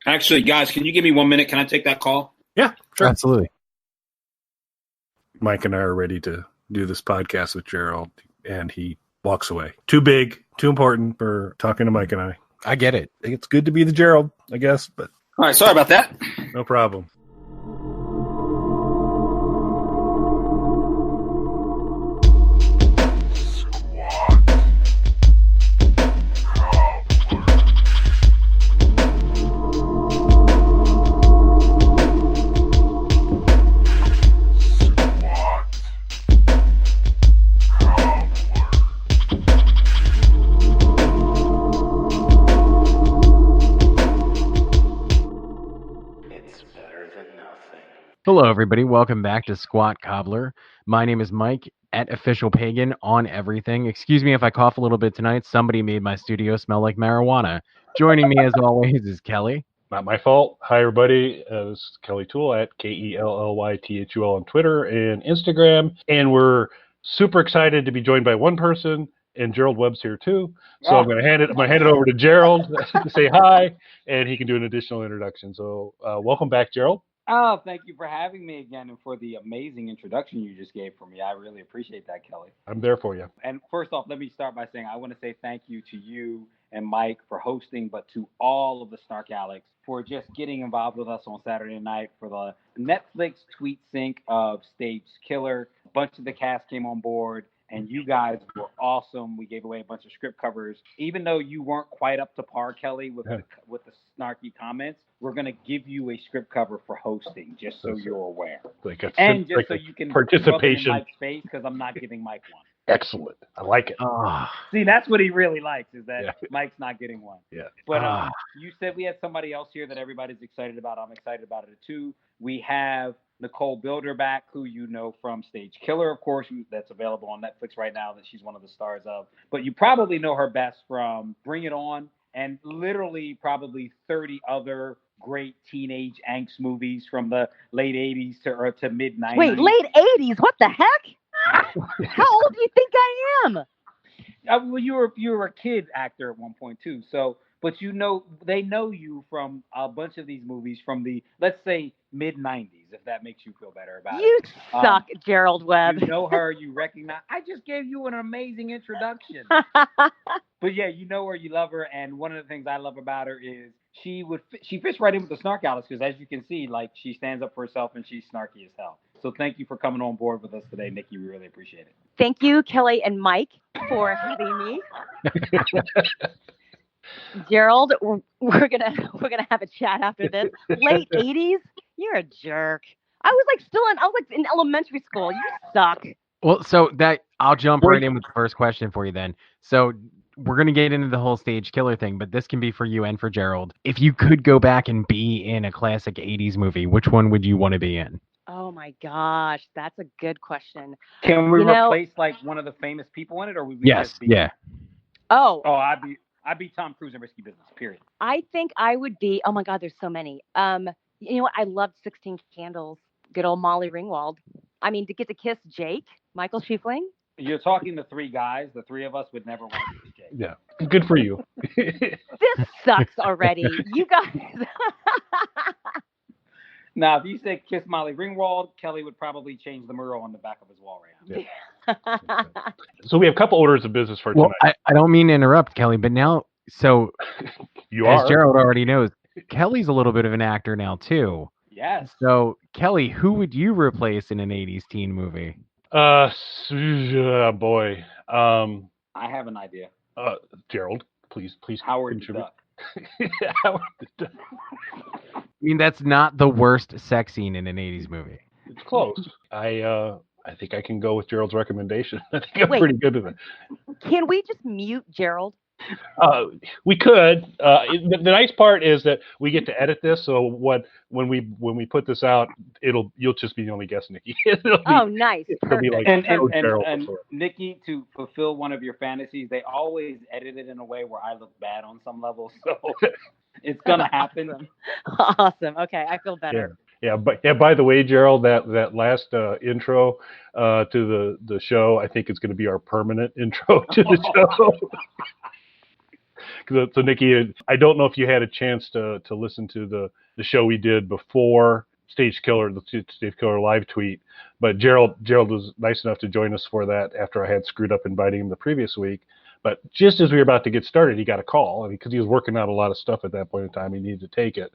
Actually, guys, can you give me 1 minute? Can I take that call? Yeah, sure. Absolutely. Mike and I are ready to do this podcast with Gerald, and he walks away. Too big, too important for talking to Mike and I. I get it. It's good to be the Gerald, I guess, but All right, sorry about that. no problem. Hello, everybody. Welcome back to Squat Cobbler. My name is Mike, at Official Pagan on everything. Excuse me if I cough a little bit tonight. Somebody made my studio smell like marijuana. Joining me, as always, is Kelly. Not my fault. Hi, everybody. This is Kelly Toole at KELLYTHUL on Twitter and Instagram. And we're super excited to be joined by one person, and Gerald Webb's here too. So I'm going to hand it over to Gerald to say hi, and he can do an additional introduction. So welcome back, Gerald. Oh, thank you for having me again and for the amazing introduction you just gave for me. I really appreciate that, Kelly. I'm there for you. And first off, let me start by saying I want to say thank you to you and Mike for hosting, but to all of the Snark Alex for just getting involved with us on Saturday night for the Netflix tweet sync of Stage Killer. A bunch of the cast came on board, and you guys were awesome. We gave away a bunch of script covers. Even though you weren't quite up to par, Kelly, with the snarky comments, we're going to give you a script cover for hosting, just so you're aware. And just so you can participation rub it in Mike's face, because I'm not giving Mike one. Excellent. I like it. See, that's what he really likes, is that Mike's not getting one. Yeah. But you said we had somebody else here that everybody's excited about. I'm excited about it too. We have Nicole Bilderback, who you know from Stage Killer, of course, that's available on Netflix right now, that she's one of the stars of. But you probably know her best from Bring It On and literally probably 30 other great teenage angst movies from the late 80s to mid 90s. Wait, late 80s? What the heck? How old do you think I am? Well, you were a kid actor at one point too. So, but they know you from a bunch of these movies from the, let's say, mid 90s, if that makes you feel better about it. You suck, Gerald Webb. You know her, you recognize. I just gave you an amazing introduction. But yeah, you know her, you love her, and one of the things I love about her is she fits right in with the Snark Alex, because as you can see, like, she stands up for herself and she's snarky as hell. So thank you for coming on board with us today, Nikki. We really appreciate it. Thank you, Kelly and Mike, for having me. Gerald, we're gonna have a chat after this. Late 80s? You're a jerk. I was in elementary school. You suck. Well, so I'll jump right in with the first question for you then. So we're going to get into the whole Stage Killer thing, but this can be for you and for Gerald. If you could go back and be in a classic 80s movie, which one would you want to be in? Oh my gosh, that's a good question. Can we replace like one of the famous people in it, or would we just be? Yeah. Oh, I'd be Tom Cruise in Risky Business, period. I think I would be, oh my God, there's so many. You know what? I loved 16 Candles. Good old Molly Ringwald. I mean, to get to kiss Jake, Michael Schiefling. You're talking to three guys. The three of us would never want to kiss Jake. Yeah, good for you. This sucks already. You guys. Now, if you said kiss Molly Ringwald, Kelly would probably change the mural on the back of his wall right now. Yeah. So we have a couple orders of business for tonight. Well, I don't mean to interrupt, Kelly, but now, so as Gerald already knows, Kelly's a little bit of an actor now too. Yes. So, Kelly, who would you replace in an 80s teen movie? Boy. I have an idea. Gerald, please. Howard the Duck. Howard the Duck. I mean, that's not the worst sex scene in an 80s movie. It's close. I think I can go with Gerald's recommendation. I think I'm pretty good at it. Can we just mute Gerald? We could. The nice part is that we get to edit this, so when we put this out, you'll just be the only guest, Nikki. Nice. It'll be like and Nikki, to fulfill one of your fantasies, they always edit it in a way where I look bad on some level, so it's gonna happen. Awesome. Okay, I feel better. Yeah, but by the way, Gerald, that last intro to the show, I think it's going to be our permanent intro to the show. So Nikki, I don't know if you had a chance to listen to the show we did before the Stage Killer live tweet, but Gerald was nice enough to join us for that after I had screwed up inviting him the previous week. But just as we were about to get started, he got a call because he was working out a lot of stuff at that point in time. He needed to take it.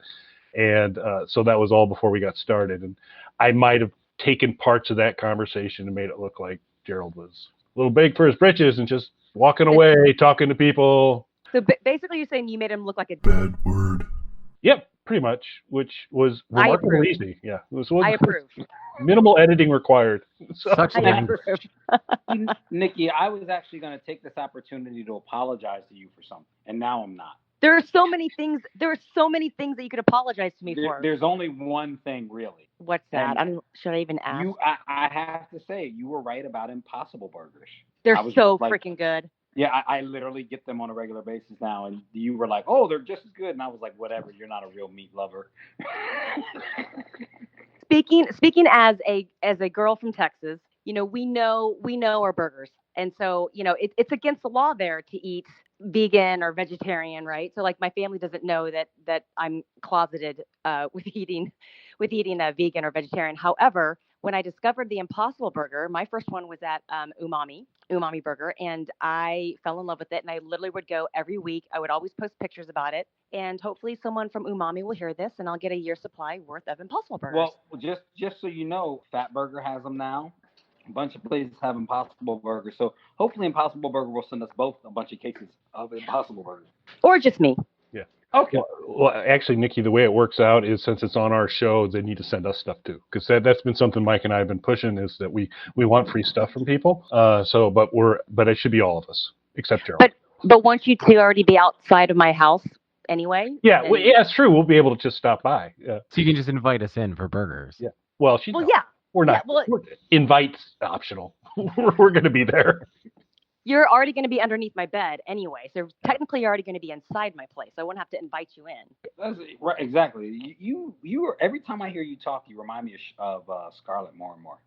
And so that was all before we got started. And I might have taken parts of that conversation and made it look like Gerald was a little big for his britches and just walking away, talking to people. So basically, you're saying you made him look like a bad word. Yep, pretty much, which was remarkably easy. Yeah, I approve. Minimal editing required. So, Such I language. approve. Nikki, I was actually going to take this opportunity to apologize to you for something, and now I'm not. There are so many things. There are so many things that you could apologize to me for. There's only one thing, really. What's that? Should I even ask? I have to say, you were right about Impossible Burgers. They're so freaking good. Yeah, I literally get them on a regular basis now, and you were like, "Oh, they're just as good," and I was like, "Whatever, you're not a real meat lover." Speaking as a girl from Texas, we know our burgers, and so it's against the law there to eat vegan or vegetarian, right? So like my family doesn't know that I'm closeted with eating vegan or vegetarian. However, when I discovered the Impossible Burger, my first one was at Umami Burger, and I fell in love with it. And I literally would go every week. I would always post pictures about it, and hopefully someone from Umami will hear this, and I'll get a year's supply worth of Impossible Burgers. Well, just so you know, Fat Burger has them now. A bunch of places have Impossible Burger, so hopefully Impossible Burger will send us both a bunch of cases of Impossible Burger. Or just me. Yeah. Okay. Well, actually, Nikki, the way it works out is since it's on our show, they need to send us stuff too, because that's been something Mike and I have been pushing is that we want free stuff from people. But it should be all of us except Gerald. But won't you two already be outside of my house anyway? Yeah, it's true. We'll be able to just stop by. So you can just invite us in for burgers. Yeah. Well, yeah. We're not. Yeah, invites optional. We're going to be there. You're already going to be underneath my bed anyway, so technically you're already going to be inside my place. I won't have to invite you in. That's right, exactly. You are, every time I hear you talk, you remind me of Scarlett more and more.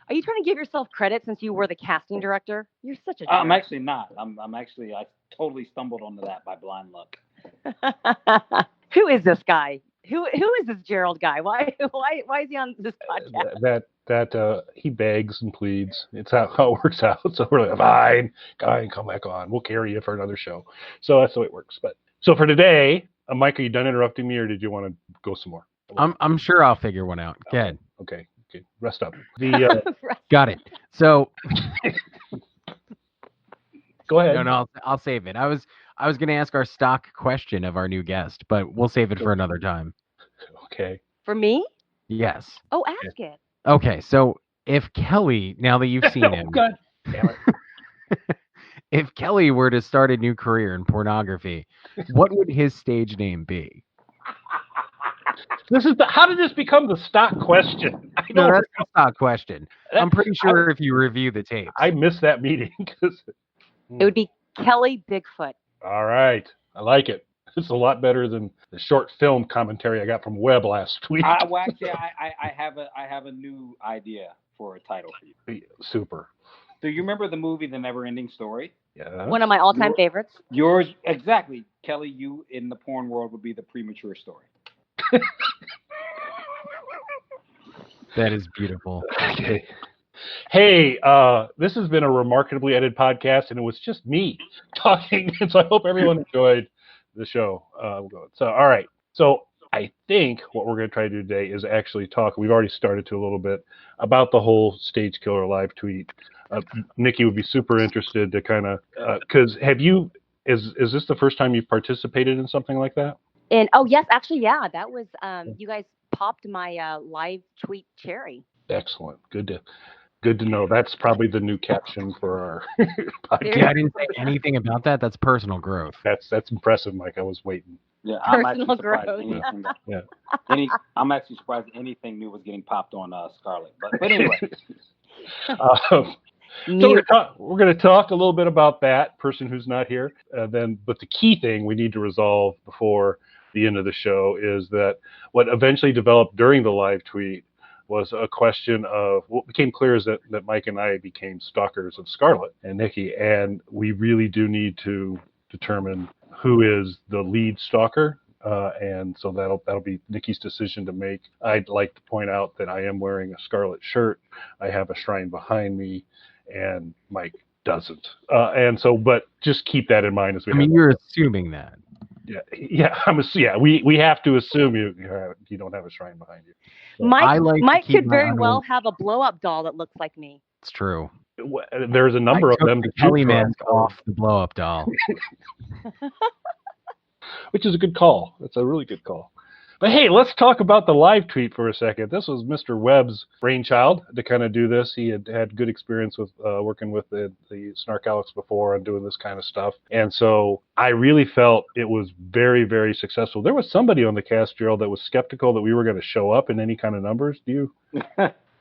Are you trying to give yourself credit since you were the casting director? You're such a jerk. I'm actually not. I totally stumbled onto that by blind luck. Who is this guy? Who is this Gerald guy? Why is he on this podcast? That he begs and pleads. It's how it works out. So we're like, fine, come back on. We'll carry you for another show. So that's the way it works. But so for today, Mike, are you done interrupting me, or did you want to go some more? I'm sure I'll figure one out. Go ahead. Okay. Rest up. Got it. So go ahead. No, I'll save it. I was going to ask our stock question of our new guest, but we'll save it for another time. Okay. For me? Yes. Oh, ask it. Okay, so if Kelly, now that you've seen him, God damn it. if Kelly were to start a new career in pornography, what would his stage name be? How did this become the stock question? No, that's the stock question. I'm pretty sure if you review the tapes. I missed that meeting. It would be Kelly Bigfoot. All right. I like it. It's a lot better than the short film commentary I got from Webb last week. I have a new idea for a title for you. Super. So you remember the movie The Never Ending Story? Yeah. One of my all-time favorites. Yours, exactly. Kelly, you in the porn world would be the premature story. That is beautiful. Okay. Hey, this has been a remarkably edited podcast, and it was just me talking, and so I hope everyone enjoyed the show. So, all right. So I think what we're going to try to do today is actually talk. We've already started to a little bit about the whole Stage Killer live tweet. Nikki would be super interested to kind of because is this the first time you've participated in something like that? And oh yes, actually, yeah, that was you guys popped my live tweet cherry. Excellent. Good to know. That's probably the new caption for our podcast. Yeah, I didn't say anything about that. That's personal growth. That's impressive, Mike. I was waiting. Yeah, Personal growth. I'm actually surprised anything new was getting popped on Scarlett. But anyway. So we're going to talk a little bit about that person who's not here. But the key thing we need to resolve before the end of the show is that what eventually developed during the live tweet was a question of what became clear is that Mike and I became stalkers of Scarlett and Nikki, and we really do need to determine who is the lead stalker. And so that'll be Nikki's decision to make. I'd like to point out that I am wearing a scarlet shirt. I have a shrine behind me, and Mike doesn't. And so, but just keep that in mind as we. You're assuming that. Yeah. We have to assume you don't have a shrine behind you. So, Mike could very well have a blow-up doll that looks like me. It's true. There's a number of them. The Kelly mask off the blow-up doll. Which is a good call. That's a really good call. But hey, let's talk about the live tweet for a second. This was Mr. Webb's brainchild to kind of do this. He had good experience with working with the Snark Alex before and doing this kind of stuff. And so I really felt it was very, very successful. There was somebody on the cast, Gerald, that was skeptical that we were going to show up in any kind of numbers. Do you?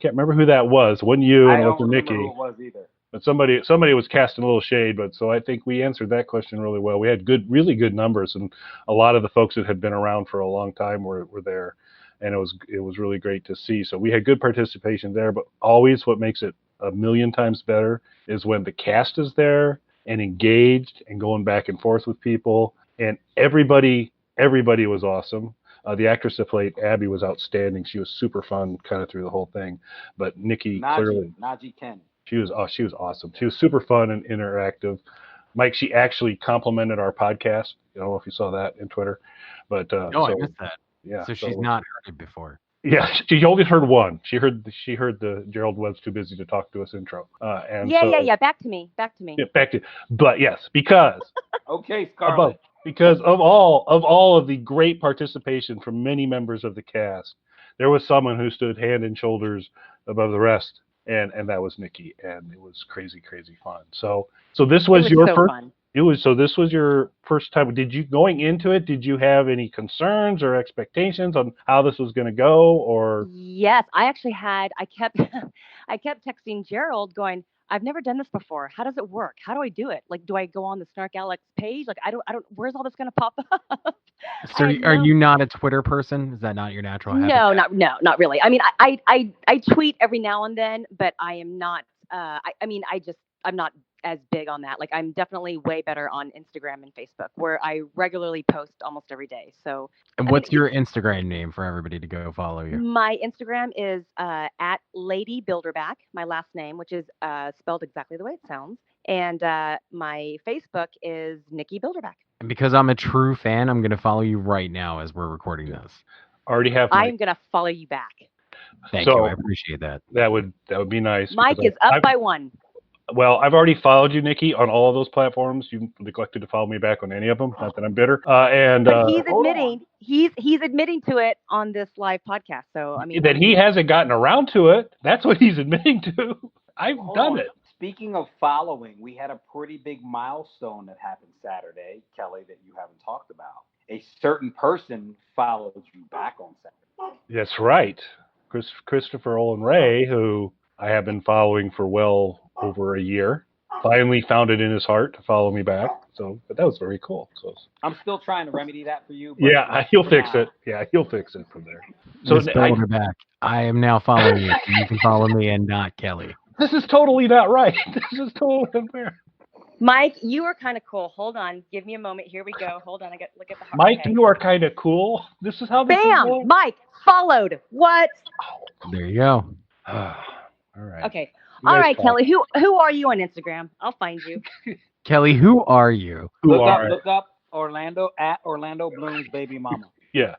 Can't remember who that was. It wasn't you, and it wasn't Nikki. I don't remember who it was either. But somebody was casting a little shade, but so I think we answered that question really well. We had really good numbers, and a lot of the folks that had been around for a long time were there, and it was really great to see. So we had good participation there, but always what makes it a million times better is when the cast is there and engaged and going back and forth with people, and everybody was awesome. The actress that played Abby was outstanding. She was super fun kind of through the whole thing, but Nikki clearly. Najee Ken. She was awesome. She was super fun and interactive. Mike, she actually complimented our podcast. I don't know if you saw that in Twitter, but I missed that. Yeah, so she's not heard it before. Yeah, she only heard one. She heard the Gerald Webb's too busy to talk to us intro. Yeah. Back to me. Yeah, back to. But yes, because. Okay, Scarlett. Because of all of the great participation from many members of the cast, there was someone who stood hand and shoulders above the rest. And that was Nikki, and it was crazy fun. So this was your first. Fun. This was your first time. Going into it? Did you have any concerns or expectations on how this was going to go? Or yes, I actually had. I kept texting Gerald, going, "I've never done this before. How does it work? How do I do it? Like, do I go on the Snark Alex page? Like, I don't. Where's all this going to pop up?" So are you not a Twitter person? Is that not your natural habit? No, not really. I mean, I tweet every now and then, but I am not. I'm not as big on that. Like, I'm definitely way better on Instagram and Facebook, where I regularly post almost every day. So. And what's your Instagram name for everybody to go follow you? My Instagram is at Lady Bilderback, my last name, which is spelled exactly the way it sounds. And my Facebook is Nikki Bilderback. And because I'm a true fan, I'm going to follow you right now as we're recording this. Already have. I'm going to follow you back. Thank you. I appreciate that. That would be nice. Mike is up by one. Well, I've already followed you, Nikki, on all of those platforms. You neglected to follow me back on any of them. Not that I'm bitter. But he's admitting to it on this live podcast. So I mean, that he hasn't gotten around to it. That's what he's admitting to. I've done it. Speaking of following, we had a pretty big milestone that happened Saturday, Kelly, that you haven't talked about. A certain person followed you back on Saturday. That's right. Christopher Olin Ray, who I have been following for well over a year, finally found it in his heart to follow me back. But that was very cool. So I'm still trying to remedy that for you. Yeah, he'll fix it. Yeah, he'll fix it from there. So back. I am now following you. You can follow me and not Kelly. This is totally not right. This is totally unfair. Mike, you are kind of cool. Hold on. Give me a moment. Here we go. Hold on. Look at the heart. Mike, you are kind of cool. This is how this is going. Mike, followed. What? There you go. All right. Okay. All right, Kelly. Who are you on Instagram? I'll find you. Kelly, who are you? Look up Orlando at Orlando Bloom's baby mama. Yeah.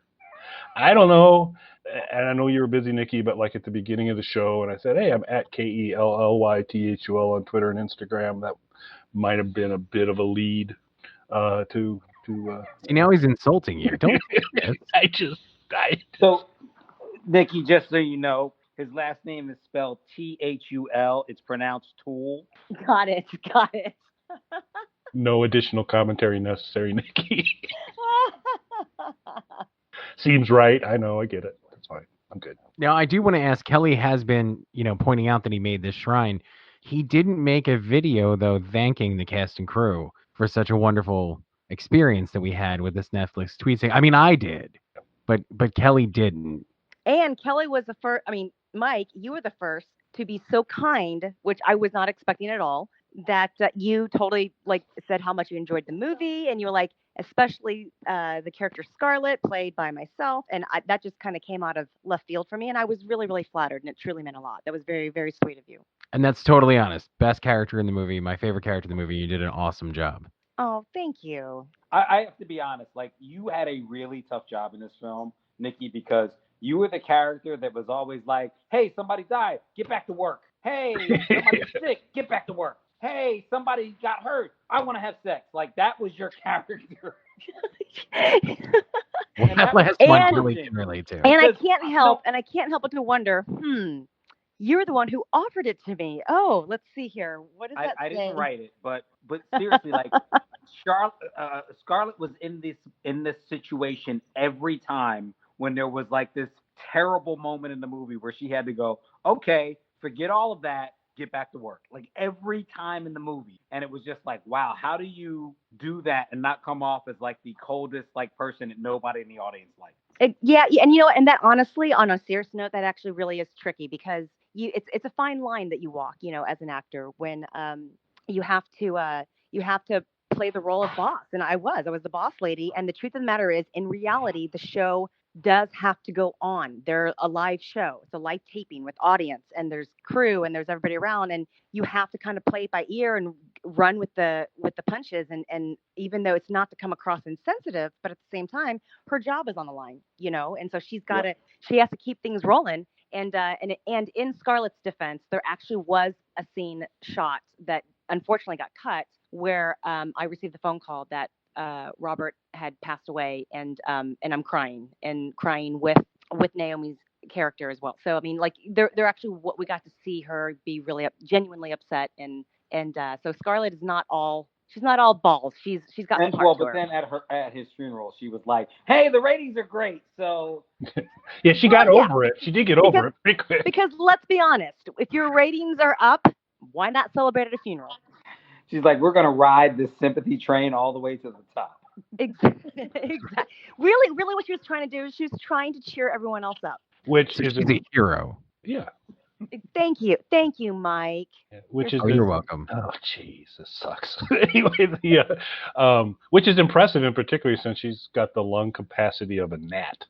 I don't know. And I know you were busy, Nikki, but like at the beginning of the show, and I said, hey, I'm at KELLYTHUL on Twitter and Instagram. That might have been a bit of a lead to. See, now he's insulting you. Don't. So, Nikki, just so you know, his last name is spelled THUL. It's pronounced Tool. Got it. No additional commentary necessary, Nikki. Seems right. I know. I get it. That's fine. I'm good. Now, I do want to ask, Kelly has been, pointing out that he made this shrine. He didn't make a video, though, thanking the cast and crew for such a wonderful experience that we had with this Netflix tweet. I mean, I did, but Kelly didn't. And Kelly was the first. I mean, Mike, you were the first to be so kind, which I was not expecting at all, that you totally like said how much you enjoyed the movie, and you were like, especially the character Scarlett, played by myself, and that just kind of came out of left field for me, and I was really, really flattered, and it truly meant a lot. That was very, very sweet of you. And that's totally honest. Best character in the movie, my favorite character in the movie. You did an awesome job. Oh, thank you. I have to be honest. Like, you had a really tough job in this film, Nikki, because you were the character that was always like, "Hey, somebody died. Get back to work. Hey, somebody's sick. Get back to work. Hey, somebody got hurt. I want to have sex." Like, that was your character. That last one really can relate to. And I can't help but to wonder, you're the one who offered it to me. Oh, let's see here. What does that say? I didn't write it, but seriously, like, Scarlett was in this situation every time when there was like this terrible moment in the movie where she had to go, okay, forget all of that, get back to work. Like, every time in the movie. And it was just like, wow, how do you do that and not come off as like the coldest like person that nobody in the audience likes? Yeah, and you know, and that honestly, on a serious note, that actually really is tricky because it's a fine line that you walk, you know, as an actor when you have to play the role of boss, and I was the boss lady, and the truth of the matter is, in reality, the show does have to go on. They're a live show. It's a live taping with audience, and there's crew, and there's everybody around, and you have to kind of play it by ear and run with the punches. And even though it's not to come across insensitive, but at the same time, her job is on the line, you know, and so she has to keep things rolling. And in Scarlett's defense, there actually was a scene shot that unfortunately got cut where I received the phone call that Robert had passed away, and I'm crying with Naomi's character as well. So I mean, like, they're actually, what we got to see her be really genuinely upset, and so Scarlett is not all. She's not all balls. She's got some heart to her. Then at his funeral, she was like, "Hey, the ratings are great." So yeah, she got over it. She did get over it pretty quick. Because let's be honest, if your ratings are up, why not celebrate at a funeral? She's like, "We're gonna ride this sympathy train all the way to the top." Exactly. Really, what she was trying to do is she was trying to cheer everyone else up. Which is a hero. Yeah. Thank you, Mike. Yeah, you're welcome. Oh, jeez, this sucks. Anyway, which is impressive, in particular, since she's got the lung capacity of a gnat,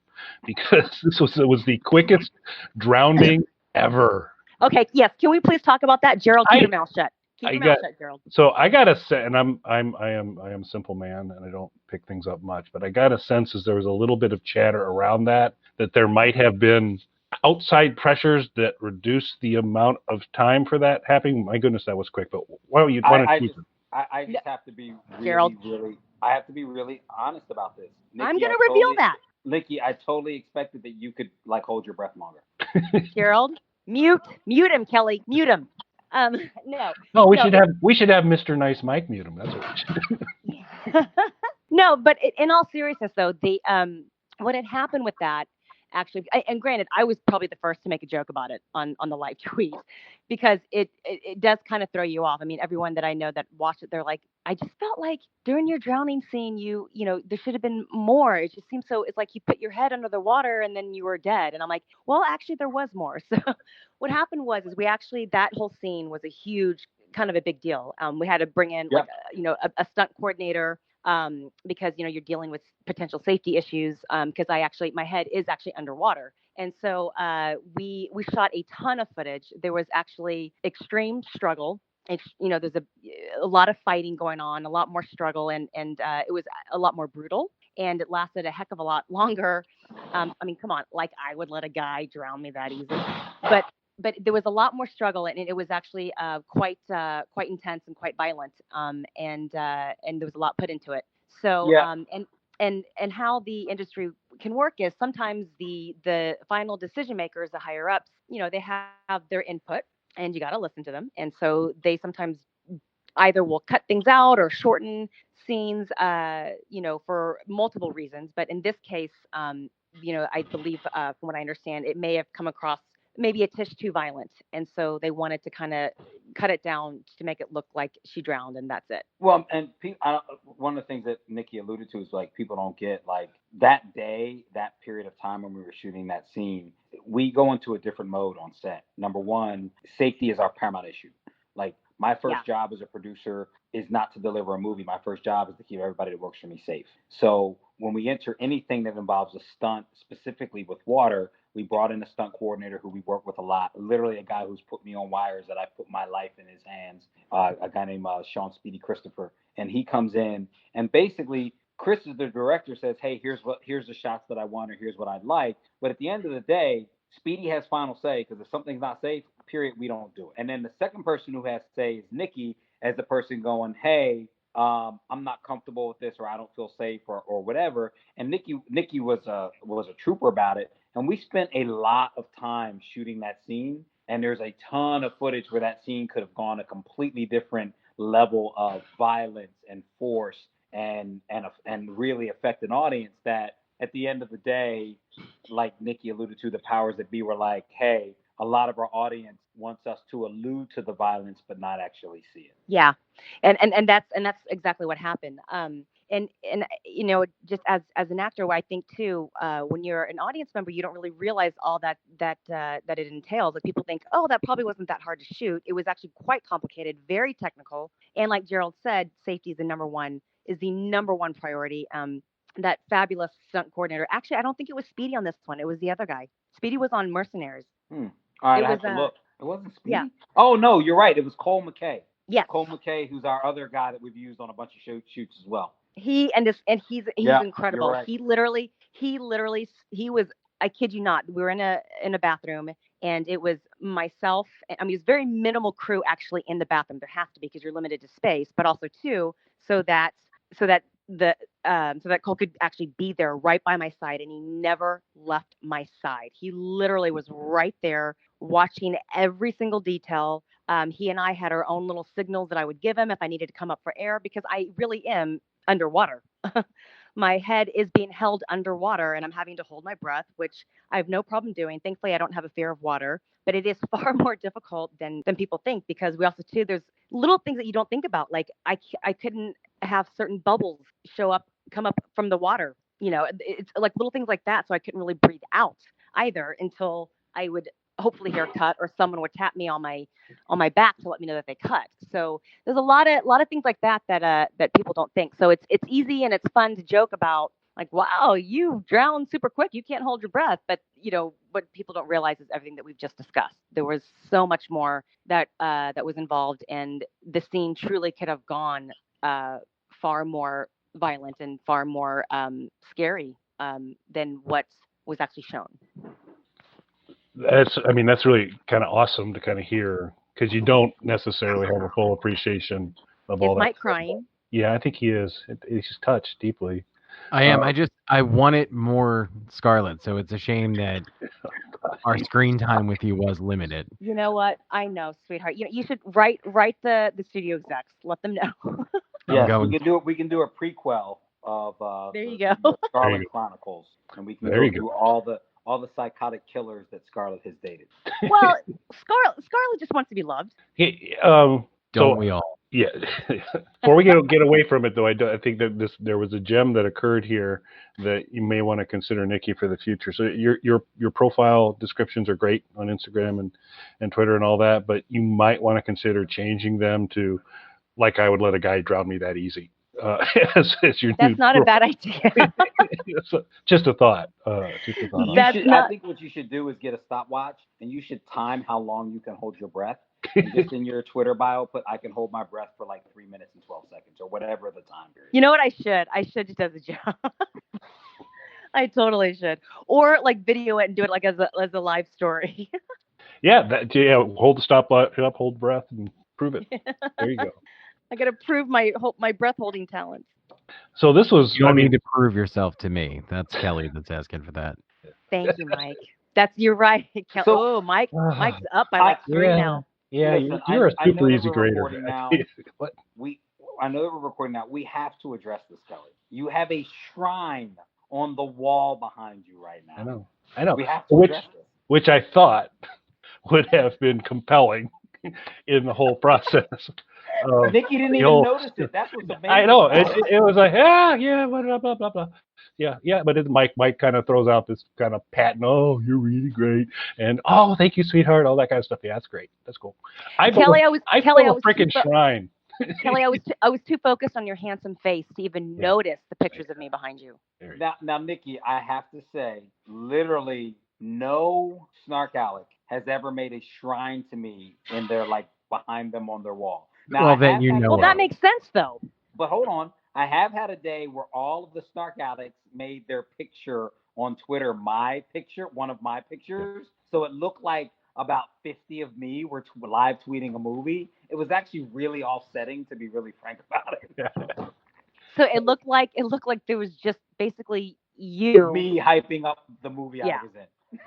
because it was the quickest drowning ever. Okay, yes. Can we please talk about that, Gerald? Keep your mouth shut. Keep your mouth shut, Gerald. So I got a sense, and I am a simple man, and I don't pick things up much, but I got a sense as there was a little bit of chatter around that there might have been outside pressures that reduce the amount of time for that happening. My goodness, that was quick. But why don't you? I just have to be I have to be really honest about this. Nikki, I'm going to reveal that. Nikki, I totally expected that you could like hold your breath longer. Gerald, mute him, Kelly, mute him. No, we should have Mr. Nice Mike mute him. That's what we should. No, but in all seriousness, though, the what had happened with that. Actually, and granted, I was probably the first to make a joke about it on the live tweet, because it does kind of throw you off. I mean, everyone that I know that watched it, they're like, I just felt like during your drowning scene, you know, there should have been more. It just seems so. It's like you put your head under the water and then you were dead. And I'm like, well, actually, there was more. So what happened was that whole scene was a huge, kind of a big deal. We had to bring in a stunt coordinator. Because, you know, you're dealing with potential safety issues, because my head is actually underwater. And so we shot a ton of footage. There was actually extreme struggle. There's a lot of fighting going on, a lot more struggle, and it was a lot more brutal, and it lasted a heck of a lot longer. I mean, come on, like, I would let a guy drown me that easy, but there was a lot more struggle, and it was actually quite intense and quite violent, and there was a lot put into it. So and how the industry can work is sometimes the final decision makers, the higher ups, you know, they have their input, and you got to listen to them, and so they sometimes either will cut things out or shorten scenes, for multiple reasons. But in this case, I believe, from what I understand, it may have come across maybe a tish too violent, and so they wanted to kind of cut it down to make it look like she drowned, and that's it. Well, and one of the things that Nikki alluded to is, like, people don't get, like, that day, that period of time when we were shooting that scene, we go into a different mode on set. Number one, safety is our paramount issue. Like, My first job as a producer is not to deliver a movie. My first job is to keep everybody that works for me safe. So when we enter anything that involves a stunt, specifically with water, we brought in a stunt coordinator who we work with a lot. Literally a guy who's put me on wires that I put my life in his hands. A guy named Sean Speedy Christopher, and he comes in and basically Chris is the director, says, hey, here's the shots that I want, or here's what I'd like. But at the end of the day, Speedy has final say, because if something's not safe, period, we don't do it. And then the second person who has say is Nikki, as the person going, hey, I'm not comfortable with this, or I don't feel safe, or whatever. And Nikki was a trooper about it. And we spent a lot of time shooting that scene. And there's a ton of footage where that scene could have gone a completely different level of violence and force and really affect an audience that at the end of the day, like Nikki alluded to, the powers that be were like, hey, a lot of our audience wants us to allude to the violence but not actually see it. Yeah. And that's exactly what happened. And just as an actor, I think too, when you're an audience member, you don't really realize all that it entails. Like, people think, oh, that probably wasn't that hard to shoot. It was actually quite complicated, very technical. And like Gerald said, safety is the number one priority. That fabulous stunt coordinator. Actually, I don't think it was Speedy on this one. It was the other guy. Speedy was on Mercenaries. All right, I have to look. It wasn't Speedy? Yeah. Oh, no, you're right. It was Cole McKay. Yes. Cole McKay, who's our other guy that we've used on a bunch of shoots as well. He's incredible. Right. He literally was, I kid you not, we were in a bathroom, and it was myself. I mean, it was very minimal crew actually in the bathroom. There has to be, because you're limited to space, but also too, so that Cole could actually be there right by my side, and he never left my side. He literally was right there watching every single detail. He and I had our own little signals that I would give him if I needed to come up for air, because I really am underwater. My head is being held underwater, and I'm having to hold my breath, which I have no problem doing. Thankfully, I don't have a fear of water, but it is far more difficult than people think, because we also too, there's little things that you don't think about. Like I couldn't have certain bubbles come up from the water. It's like little things like that. So I couldn't really breathe out either until I would hopefully hear cut, or someone would tap me on my back to let me know that they cut. So there's a lot of things like that people don't think. So it's easy and it's fun to joke about, like, wow, you drowned super quick, you can't hold your breath. But what people don't realize is everything that we've just discussed. There was so much more that was involved, and the scene truly could have gone far more violent and far more scary than what was actually shown. That's really kind of awesome to kind of hear, because you don't necessarily have a full appreciation of all that. Is Mike crying? Yeah, I think he is. He's touched deeply. I am. I wanted more Scarlett, so it's a shame that our screen time with you was limited. You know what? I know, sweetheart. You should write the studio execs. Let them know. Yeah, we can do a prequel of there you the go. Scarlet Chronicles, and we can go through all the psychotic killers that Scarlett has dated. Well, Scarlett just wants to be loved. Don't we all? Yeah. Before we get away from it, though, I think that there was a gem that occurred here that you may want to consider, Nikki, for the future. So your profile descriptions are great on Instagram and Twitter and all that, but you might want to consider changing them to, like, I would let a guy drown me that easy. As your That's not a bad idea. Just a thought. I think what you should do is get a stopwatch, and you should time how long you can hold your breath. And just in your Twitter bio, put, I can hold my breath for like 3 minutes and 12 seconds, or whatever the time period. You know what I should? I should just as a joke. I totally should. Or like video it and do it like as a live story. Yeah, hold the stopwatch up, hold breath, and prove it. There you go. I got to prove my breath holding talents. So this was. You don't need to prove yourself to me. That's Kelly that's asking for that. Thank you, Mike. You're right. So, Mike's up by like 3 now. Yeah, listen, you're a super easy grader. What? I know that we're recording now. We have to address this, Kelly. You have a shrine on the wall behind you right now. I know. We have to address this. Which I thought would have been compelling in the whole process. Nikki didn't the even whole- notice it. That's what's amazing. I know about it was like yeah, blah blah blah blah. Yeah, but then Mike kind of throws out this kind of patent. Oh, you're really great, and oh, thank you, sweetheart, all that kind of stuff. Yeah, that's great. That's cool. I built a freaking shrine. Kelly, I was too focused on your handsome face to even notice the pictures of me behind you. Now, Nikki, I have to say, literally, no Snark Alec has ever made a shrine to me in their behind them on their wall. Now, well, then Well, that makes sense though. But hold on, I have had a day where all of the Snark Alecs made their picture on Twitter my picture, one of my pictures, so it looked like about 50 of me were live tweeting a movie. It was actually really offsetting, to be really frank about it. Yeah. So it looked like there was just basically you. Me hyping up the movie I was in.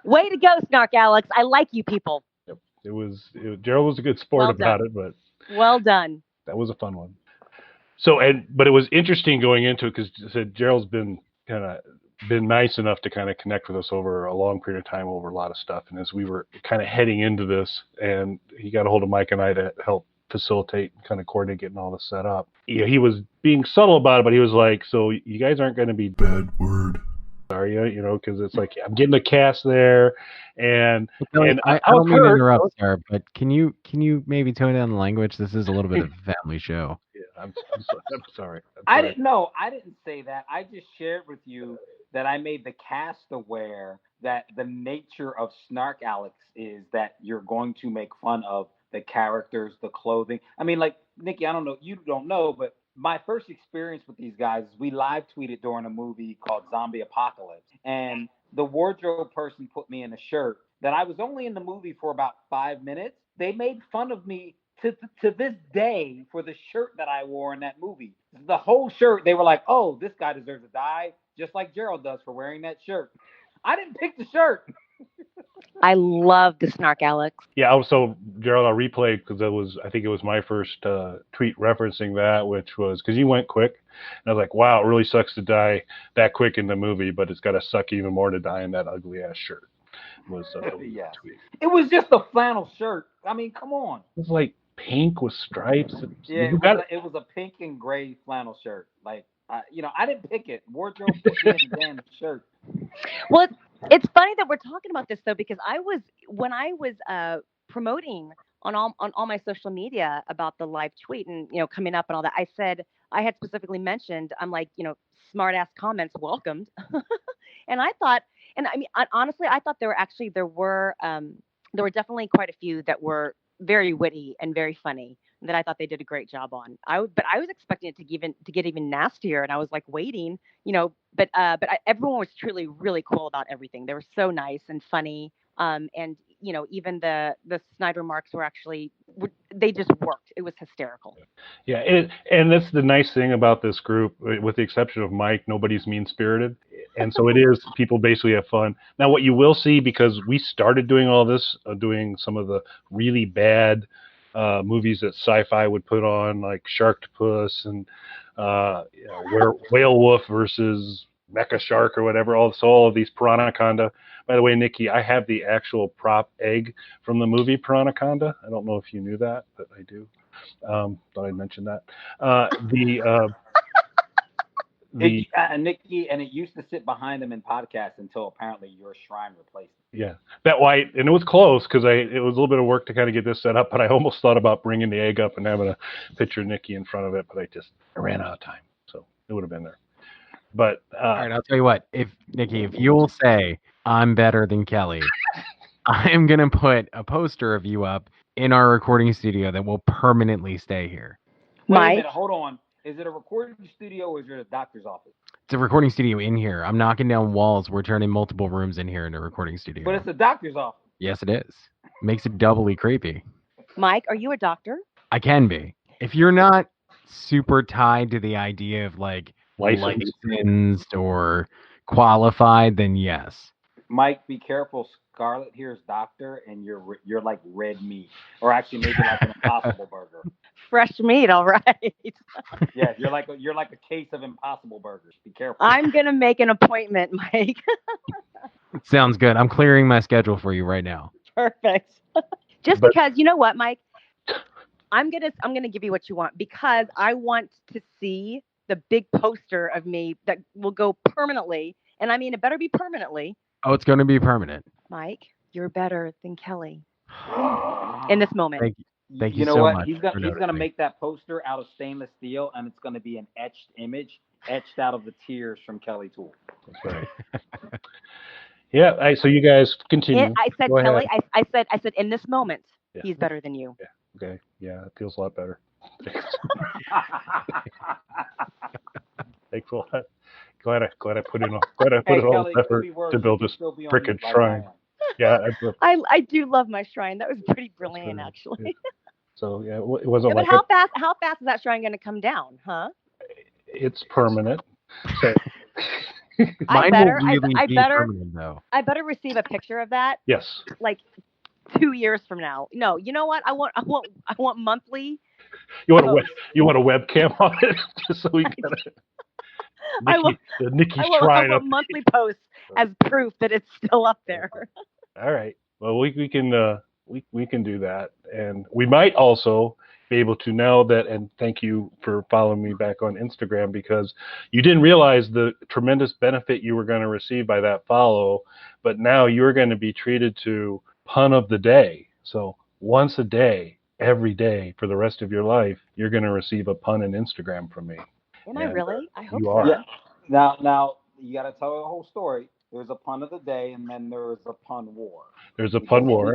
Way to go, Snark Alex. I like you people. Gerald was a good sport about it, but well done. That was a fun one. So but it was interesting going into it because Gerald's been nice enough to kind of connect with us over a long period of time over a lot of stuff. And as we were kind of heading into this, and he got a hold of Mike and I to help facilitate and kind of coordinate getting all this set up. Yeah, he was being subtle about it, but he was like, so you guys aren't going to be bad word. Are you? Because it's like, I'm getting the cast there. And I don't mean to interrupt, sir, but can you maybe tone down the language? This is a little bit of a family show. Yeah, I'm sorry. I didn't say that. I just shared with you that I made the cast aware that the nature of Snark Alex is that you're going to make fun of the characters, the clothing. I mean, like, Nikki, I don't know, you don't know, but my first experience with these guys is we live tweeted during a movie called Zombie Apocalypse. And the wardrobe person put me in a shirt that I was only in the movie for about 5 minutes. They made fun of me to this day for the shirt that I wore in that movie. The whole shirt, they were like, oh, this guy deserves to die, just like Gerald does for wearing that shirt. I didn't pick the shirt. I love the Snark Alex. Yeah, also, Gerald, I'll replay because I think it was my first tweet referencing that, which was because you went quick. And I was like, wow, it really sucks to die that quick in the movie, but it's got to suck even more to die in that ugly ass shirt. Yeah. It was just a flannel shirt. I mean, come on. It was like pink with stripes. Yeah, it was a pink and gray flannel shirt. Like, I didn't pick it. Wardrobe put me in the damn shirt. Well, it's funny that we're talking about this though, because when I was promoting on all my social media about the live tweet and coming up and all that, I said I had specifically mentioned, I'm like, smart ass comments welcomed. And I thought, and I mean, honestly, I thought there were definitely quite a few that were very witty and very funny that I thought they did a great job on. But I was expecting it to get even nastier, and I was like waiting, But everyone was truly really cool about everything. They were so nice and funny, and even the snide remarks were they just worked. It was hysterical. Yeah, and that's the nice thing about this group, with the exception of Mike. Nobody's mean spirited, and so it is. People basically have fun. Now, what you will see, because we started doing all this, doing some of the really bad movies that sci-fi would put on, like Sharktopus and Whale Wolf versus Mecha Shark or whatever. All of these Piranhaconda. By the way, Nikki, I have the actual prop egg from the movie Piranhaconda. I don't know if you knew that, but I do. Thought I'd mention that. Nikki, and it used to sit behind them in podcasts until apparently your shrine replaced it. Yeah, that white, and it was close because it was a little bit of work to kind of get this set up, but I almost thought about bringing the egg up and having a picture of Nikki in front of it, but I ran out of time, so it would have been there. But all right, I'll tell you what, Nikki, if you'll say I'm better than Kelly, I'm gonna put a poster of you up in our recording studio that will permanently stay here. Wait a minute, hold on. Is it a recording studio or is it a doctor's office? It's a recording studio in here. I'm knocking down walls. We're turning multiple rooms in here into a recording studio. But it's a doctor's office. Yes, it is. Makes it doubly creepy. Mike, are you a doctor? I can be. If you're not super tied to the idea of like licensed or qualified, then yes. Mike, be careful. Scarlett here's doctor, and you're like red meat, or actually maybe like an Impossible Burger. Fresh meat, all right. Yeah, you're like a case of Impossible Burgers. Be careful. I'm gonna make an appointment, Mike. Sounds good. I'm clearing my schedule for you right now. Perfect. Because you know what, Mike? I'm gonna give you what you want because I want to see the big poster of me that will go permanently, and I mean it better be permanently. Oh, it's going to be permanent. Mike, you're better than Kelly in this moment. Thank you You know so what? much He's for gonna noticing. make that poster out of stainless steel, and it's gonna be an etched image, etched out of the tears from Kelly Toole. That's right. Yeah. So you guys continue. I said, Go Kelly, ahead. I said in this moment, Yeah. he's better than you. Yeah. Okay. Yeah, it feels a lot better. Thanks a lot. Glad I put in all Kelly, this it could effort be worse. to You build can this still be on frickin' mute like shrine. I am. Yeah. I do love my shrine. That was pretty brilliant, right. actually. So yeah, it wasn't Yeah, like but how fast is that shrine going to come down, huh? it's permanent. So I Mine better, will really I be better, permanent, though. I better receive a picture of that yes, like 2 years from now. No, you know what? I want monthly. you want posts. you want a webcam on it just so we get I want the Nikki I shrine up. want monthly posts as proof that it's still up there. All right. Well, we can we can do that, and we might also be able to now that. And thank you for following me back on Instagram because you didn't realize the tremendous benefit you were going to receive by that follow, but now you're going to be treated to pun of the day. So once a day, every day for the rest of your life, you're going to receive a pun in Instagram from me. Am I really? I hope you so. are. Yeah. Now you got to tell the whole story. There's a pun of the day, and then there is a pun war. There's a Because pun war.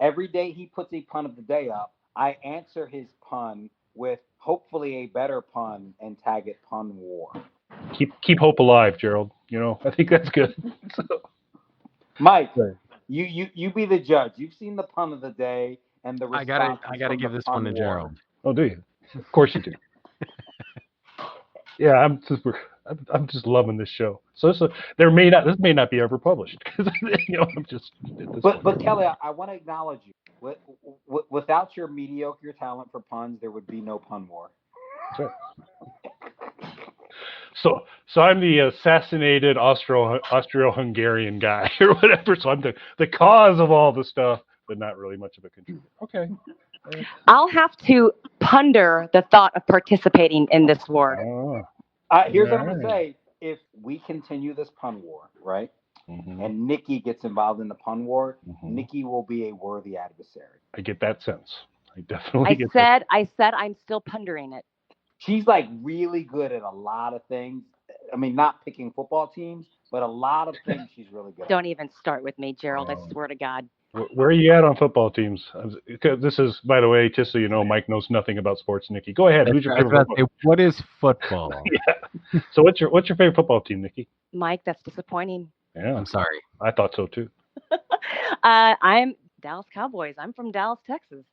every day he puts a pun of the day up. I answer his pun with hopefully a better pun and tag it pun war. Keep hope alive, Gerald. You know, I think that's good. So, Mike, right. you be the judge. You've seen the pun of the day and the I response. gotta give this one to Gerald. Oh, do you? Of course you do. Yeah, I'm just loving this show. So this may not be ever published because you know I'm just. But Kelly, I want to acknowledge you. Without your mediocre talent for puns, there would be no pun war. Sure. So I'm the assassinated Austro-Hungarian guy or whatever. So I'm the cause of all the stuff, but not really much of a contributor. Okay. I'll have to ponder the thought of participating in this war. Here's what I'm gonna say: if we continue this pun war, right, and Nikki gets involved in the pun war, Nikki will be a worthy adversary. I get that sense. I definitely get that. I said I'm still pondering it. She's like really good at a lot of things. I mean, not picking football teams, but a lot of things she's really good at. Don't even start with me, Gerald. I swear to God. Where are you at on football teams? This is, by the way, just so you know, Mike knows nothing about sports. Nikki, go ahead. Who's your favorite football? What is football? Yeah. So what's your favorite football team, Nikki? Mike, that's disappointing. Yeah, I'm sorry. I thought so too. I'm Dallas Cowboys. I'm from Dallas, Texas.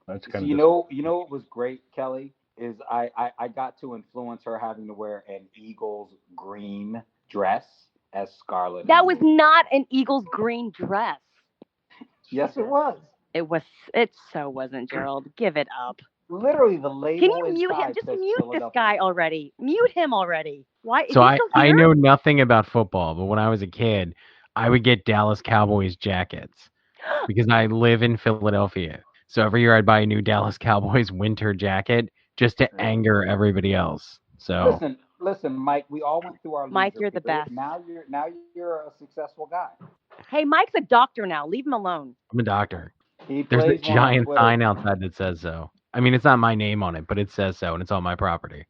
That's kind of. You know what was great, Kelly, is I got to influence her having to wear an Eagles green dress as Scarlet. That was not an Eagles green dress. Yes, it was. It so wasn't, Gerald. Give it up. Literally, the label. Can you mute him? Just mute this guy already. Mute him already. Why? So I know nothing about football, but when I was a kid, I would get Dallas Cowboys jackets because I live in Philadelphia. So every year I'd buy a new Dallas Cowboys winter jacket just to anger everybody else. So listen, Mike. We all went through our. Mike, you're the best. Now you're a successful guy. Hey, Mike's a doctor now. Leave him alone. I'm a doctor. There's a giant sign outside that says so. I mean, it's not my name on it, but it says so, and it's on my property.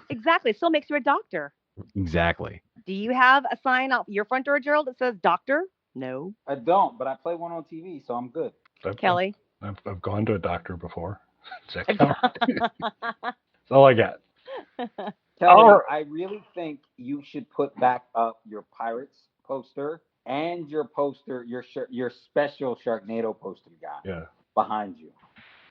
Exactly. It still makes you a doctor. Exactly. Do you have a sign out your front door, Gerald, that says doctor? No. I don't, but I play one on TV, so I'm good. Kelly? I've gone to a doctor before. That's all I got. Kelly, I really think you should put back up your Pirates poster and your poster, your special Sharknado poster guy behind you.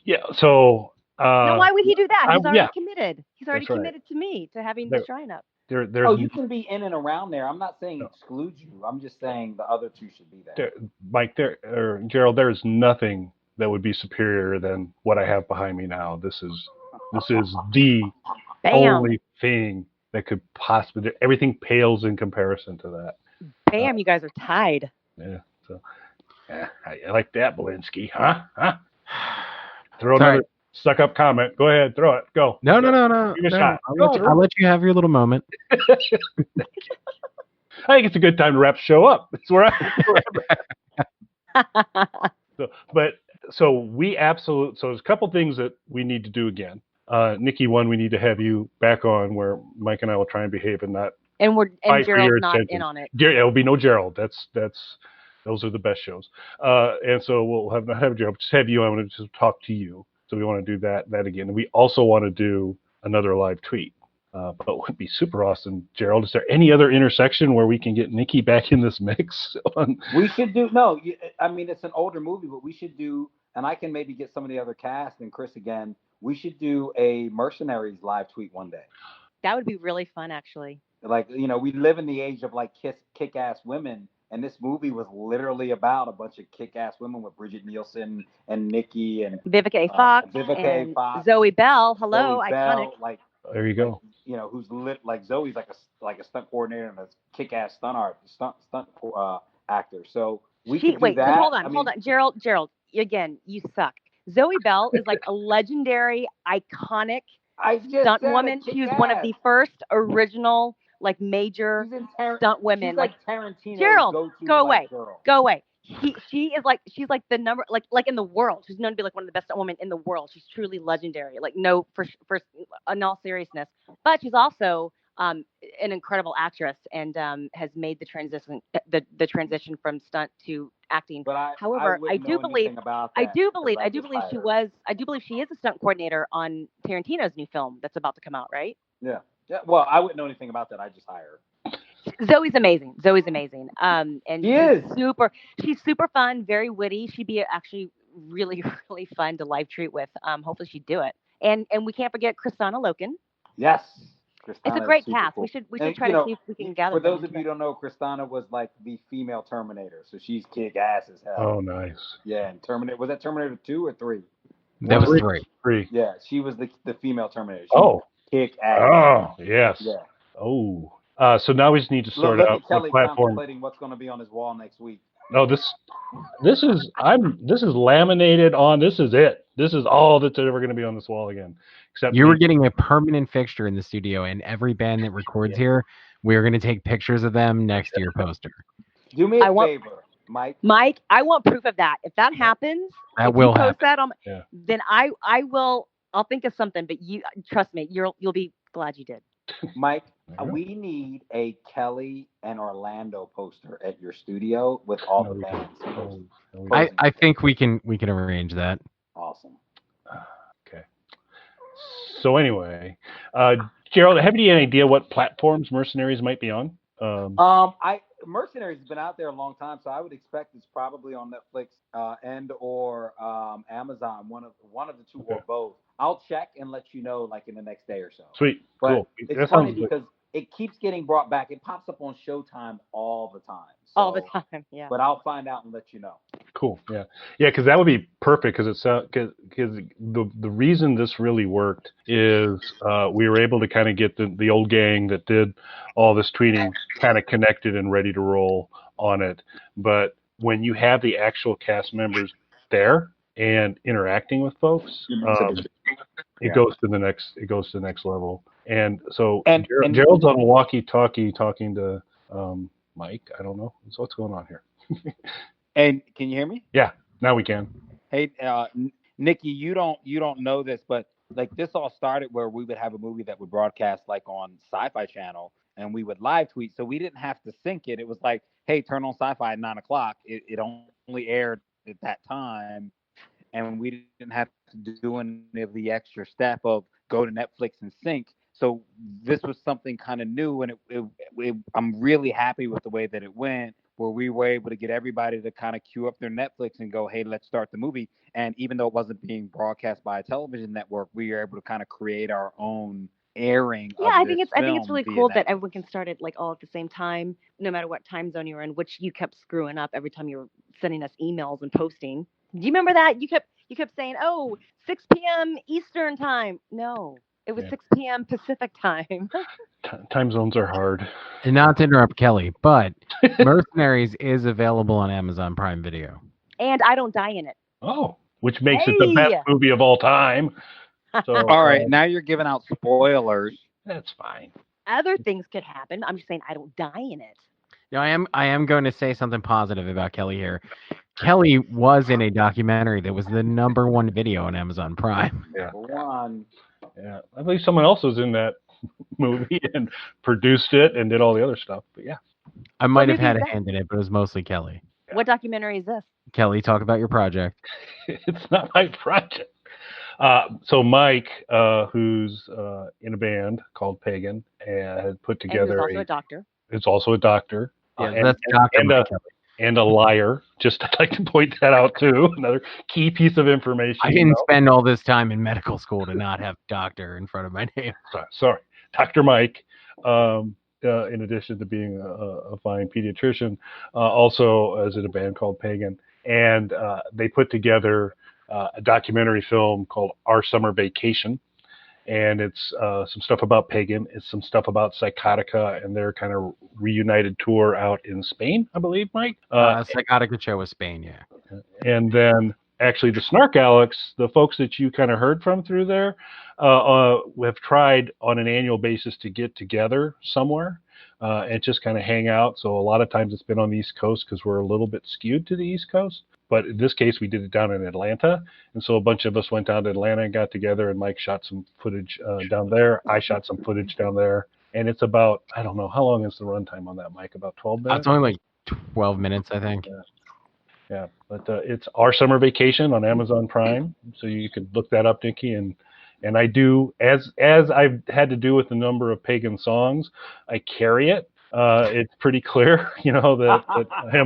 Yeah, so... now, why would he do that? He's already committed. He's already That's committed to me, to having the shrine up. You can be in and around there. I'm not saying exclude you. I'm just saying the other two should be there. Mike, Gerald, there is nothing that would be superior than what I have behind me now. This is the only thing that could possibly... Everything pales in comparison to that. Bam, you guys are tied. Yeah, so I like that, Belinsky, huh? Throw Suck up comment. Go ahead, throw it. Go. No. Give it a shot. I'll let you have your little moment. I think it's a good time to wrap the show up. It's where So there's a couple things that we need to do again. Nikki, one, we need to have you back on where Mike and I will try and behave and not. And fight for your Gerald's not attention. in on it. There'll be no Gerald. Those are the best shows. And so we'll not have Gerald, just have you. I want to just talk to you. So we want to do that again. And we also want to do another live tweet. But it would be super awesome, Gerald. Is there any other intersection where we can get Nikki back in this mix? We should do, no, I mean, it's an older movie, but we should do, and I can maybe get some of the other cast and Chris again, we should do a Mercenaries live tweet one day. That would be really fun, actually. Like, we live in the age of like kick-ass women, and this movie was literally about a bunch of kick-ass women with Bridget Nielsen and Nikki and Vivica A. Fox, Zoe Bell. Hello, Zoe iconic. Bell, like, there you go. Who's lit like Zoe's like a stunt coordinator and a kick-ass stunt actor. So we could do that. Hold on, Gerald. Again, you suck. Zoe Bell is like a legendary, iconic stunt woman. She was one of the first original, like, major stunt women. She's like Tarantino. Gerald, go away. Girl. Go away. She's like the number, like in the world. She's known to be like one of the best women in the world. She's truly legendary. Like, no, for in all seriousness. But she's also an incredible actress and has made the transition from stunt to acting. But however, I do believe she is a stunt coordinator on Tarantino's new film that's about to come out, right? Yeah. Well, I wouldn't know anything about that. I just hire her. Zoe's amazing. And she's super fun, very witty. She'd be actually really, really fun to live treat with. Hopefully she'd do it. And we can't forget Kristanna Loken. Yes. It's a great cast. Cool. We should try to see if we can gather. For those of you who don't know, Kristanna was like the female Terminator, so she's kick ass as hell. Oh, nice. Yeah, and Terminator, was that Terminator 2 or 3? That was 3. Yeah, she was the female Terminator. Kick ass. Oh, yes. Yeah. Oh. So now we just need to sort out Kelly what platform. Contemplating what's going to be on his wall next week. No, this is laminated on. This is it. This is all that's ever going to be on this wall again. Except you were getting a permanent fixture in the studio, and every band that records here, we're going to take pictures of them next to your poster. Do me a favor, Mike. Mike, I want proof of that. If that happens, then I will. I'll think of something. But you trust me, you'll be glad you did. Mike, we need a Kelly and Orlando poster at your studio with all the bands. I think we can arrange that. Awesome. Okay. So anyway, Gerald, have you any idea what platforms Mercenaries might be on? Mercenaries has been out there a long time, so I would expect it's probably on Netflix and or Amazon, one of the two or both. I'll check and let you know, like, in the next day or so. Sweet. But cool. It's funny because it keeps getting brought back. It pops up on Showtime all the time. So, all the time, yeah. But I'll find out and let you know. Cool. Yeah. Because that would be perfect. Because the reason this really worked is we were able to kind of get the old gang that did all this tweeting kind of connected and ready to roll on it. But when you have the actual cast members there and interacting with folks, it goes to the next level. And so Gerald's on a walkie-talkie talking to Mike. I don't know. So what's going on here? And can you hear me? Yeah, now we can. Hey, Nikki, you don't know this, but like this all started where we would have a movie that would broadcast like on Sci-Fi Channel, and we would live tweet, so we didn't have to sync it. It was like, hey, turn on Sci-Fi at 9:00. It only aired at that time, and we didn't have to do any of the extra step of go to Netflix and sync. So this was something kind of new, and I'm really happy with the way that it went, where we were able to get everybody to kind of queue up their Netflix and go, hey, let's start the movie. And even though it wasn't being broadcast by a television network, we were able to kind of create our own airing. Yeah, I think it's really cool that everyone can start it like all at the same time, no matter what time zone you're in, which you kept screwing up every time you were sending us emails and posting. Do you remember that? You kept saying, 6 p.m. Eastern time. No. It was 6 p.m. Pacific time. Time zones are hard. And not to interrupt Kelly, but Mercenaries is available on Amazon Prime Video. And I don't die in it. Oh, which makes it the best movie of all time. So, all right, now you're giving out spoilers. That's fine. Other things could happen. I'm just saying I don't die in it. No, I am going to say something positive about Kelly here. Kelly was in a documentary that was the #1 video on Amazon Prime. Yeah. One. Yeah, I believe someone else was in that movie and produced it and did all the other stuff. But yeah, I might have had a hand in it, but it was mostly Kelly. What documentary is this? Kelly, talk about your project. It's not my project. So Mike, who's in a band called Pagan, had put together. And who's also a doctor. Is also a doctor. Yeah, that's Dr. And a liar. Just I'd like to point that out too. Another key piece of information. I didn't spend all this time in medical school to not have doctor in front of my name. Sorry, Dr. Mike. In addition to being a fine pediatrician, also is in a band called Pagan, and they put together a documentary film called Our Summer Vacation. And it's some stuff about Pagan. It's some stuff about Psychotica and their kind of reunited tour out in Spain, I believe, Mike. Psychotica show was Spain, yeah. And then actually the Snark Alex, the folks that you kind of heard from through there, have tried on an annual basis to get together somewhere and just kind of hang out. So a lot of times it's been on the East Coast because we're a little bit skewed to the East Coast. But in this case, we did it down in Atlanta. And so a bunch of us went down to Atlanta and got together, and Mike shot some footage down there. I shot some footage down there. And it's about, I don't know, how long is the runtime on that, Mike? About 12 minutes? It's only like 12 minutes, I think. Yeah. But it's Our Summer Vacation on Amazon Prime. So you could look that up, Nikki. And I do, as I've had to do with the number of Pagan songs, I carry it. It's pretty clear, that I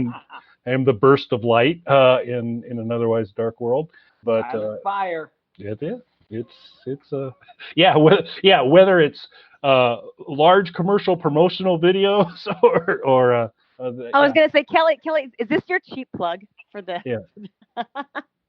am the burst of light in an otherwise dark world. But fire. It is. It's whether it's large commercial promotional videos or I was gonna say, Kelly, is this your cheap plug for the? Yeah.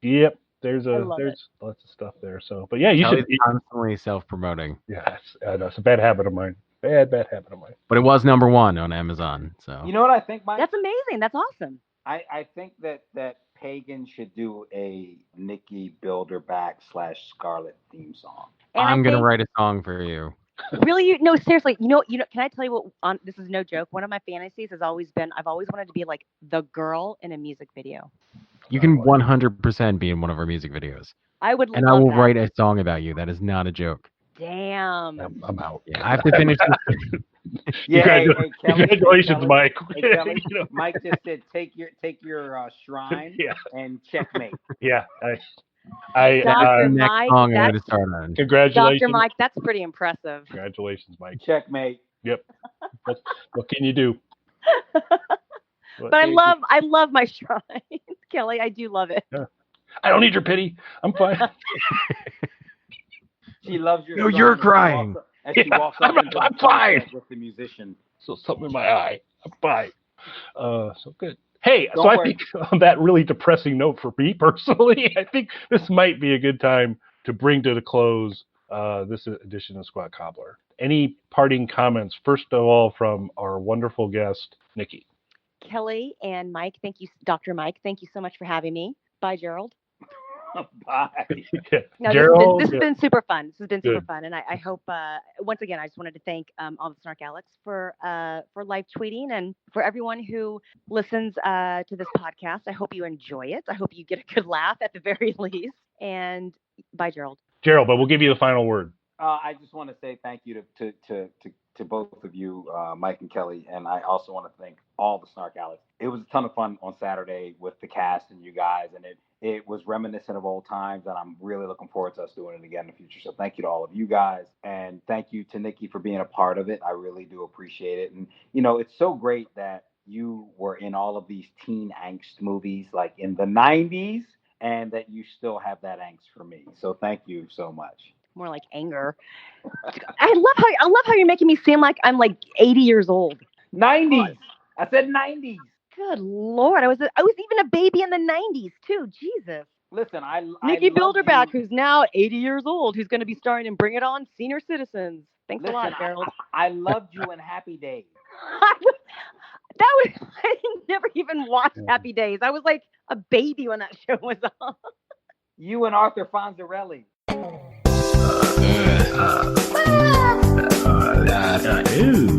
Yep. There's lots of stuff there. So, but yeah, you Kelly's should constantly self-promoting. Yeah, it's a bad habit of mine. Bad habit of mine. But it was #1 on Amazon. So you know what I think, Mike? That's amazing. That's awesome. I think that Pagan should do a Nikki Bilderback / Scarlet theme song. And I'm gonna write a song for you. Really? No, seriously. You know. Can I tell you what? This is no joke. One of my fantasies has always been. I've always wanted to be like the girl in a music video. You can 100% be in one of our music videos. I would. And I will write a song about you. That is not a joke. Damn. I'm out. Yeah, I have to finish this. Yeah, Kelly, congratulations, Mike. Kelly, Mike just said take your shrine and checkmate. Yeah, Dr. Mike, song I'm going to start on. Congratulations, Dr. Mike. That's pretty impressive. Congratulations, Mike. Checkmate. Yep. What can you do? But I love my shrine, Kelly. I do love it. Yeah. I don't need your pity. I'm fine. She loves your. No, you're crying. As she walks up I'm fine. With the musician. So something in my eye. I'm fine. So good. Hey, I think on that really depressing note for me personally, I think this might be a good time to bring to the close this edition of Squat Cobbler. Any parting comments? First of all, from our wonderful guest, Nikki. Kelly and Mike, thank you, Dr. Mike. Thank you so much for having me. Bye, Gerald. Bye. No, Gerald, this has been super fun. This has been super fun, and I hope once again I just wanted to thank all the Snark Alex for live tweeting and for everyone who listens to this podcast. I hope you enjoy it. I hope you get a good laugh at the very least. And bye, Gerald. Gerald, but we'll give you the final word. I just want to say thank you to both of you, Mike and Kelly, and I also want to thank all the Snark Alex. It was a ton of fun on Saturday with the cast and you guys, and it was reminiscent of old times, and I'm really looking forward to us doing it again in the future. So thank you to all of you guys, and thank you to Nikki for being a part of it. I really do appreciate it, and it's so great that you were in all of these teen angst movies like in the 90s, and that you still have that angst for me. So thank you so much. More like anger. I love how you're making me seem like I'm like 80 years old. 90s. I said 90s. Good Lord, I was even a baby in the 90s too. Jesus. Listen, Nikki Bilderback, who's now 80 years old, who's going to be starring in Bring It On Senior Citizens. Thanks a lot, Gerald. I loved you in Happy Days. I never even watched Happy Days. I was like a baby when that show was on. You and Arthur Fonzarelli. Ooh.